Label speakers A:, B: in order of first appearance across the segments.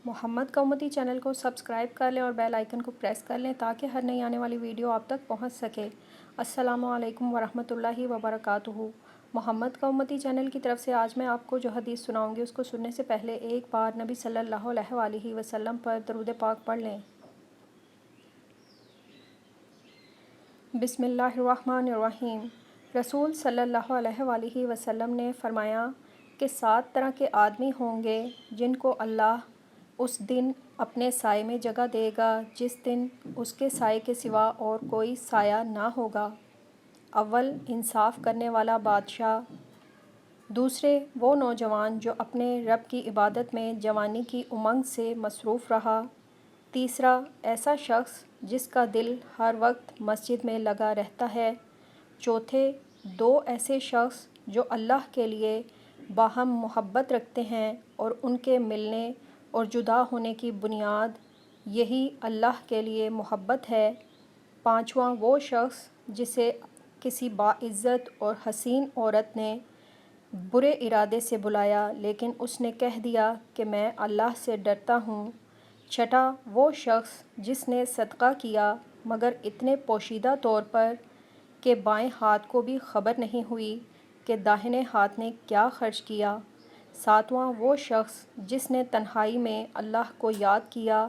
A: محمد کا امتی چینل کو سبسکرائب کر لیں اور بیل آئیکن کو پریس کر لیں تاکہ ہر نئی آنے والی ویڈیو آپ تک پہنچ سکے۔ السلام علیکم ورحمۃ اللہ وبرکاتہ۔ محمد کا امتی چینل کی طرف سے آج میں آپ کو جو حدیث سناؤں گی اس کو سننے سے پہلے ایک بار نبی صلی اللہ علیہ وآلہ وسلم پر درود پاک پڑھ لیں۔ بسم اللہ الرحمن الرحیم۔ رسول صلی اللہ علیہ وآلہ وسلم نے فرمایا کہ 7 طرح کے آدمی ہوں گے جن کو اللہ اس دن اپنے سائے میں جگہ دے گا جس دن اس کے سائے کے سوا اور کوئی سایہ نہ ہوگا۔ اول، انصاف کرنے والا بادشاہ۔ دوسرے، وہ نوجوان جو اپنے رب کی عبادت میں جوانی کی امنگ سے مصروف رہا۔ تیسرا، ایسا شخص جس کا دل ہر وقت مسجد میں لگا رہتا ہے۔ چوتھے، 2 ایسے شخص جو اللہ کے لیے باہم محبت رکھتے ہیں اور ان کے ملنے اور جدا ہونے کی بنیاد یہی اللہ کے لیے محبت ہے۔ پانچواں، وہ شخص جسے کسی باعزت اور حسین عورت نے برے ارادے سے بلایا لیکن اس نے کہہ دیا کہ میں اللہ سے ڈرتا ہوں۔ چھٹا، وہ شخص جس نے صدقہ کیا مگر اتنے پوشیدہ طور پر کہ بائیں ہاتھ کو بھی خبر نہیں ہوئی کہ داہنے ہاتھ نے کیا خرچ کیا۔ ساتواں، وہ شخص جس نے تنہائی میں اللہ کو یاد کیا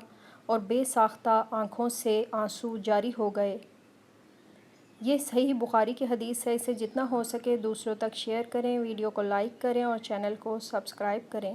A: اور بے ساختہ آنکھوں سے آنسو جاری ہو گئے۔ یہ صحیح بخاری کی حدیث ہے۔ اسے جتنا ہو سکے دوسروں تک شیئر کریں، ویڈیو کو لائک کریں اور چینل کو سبسکرائب کریں۔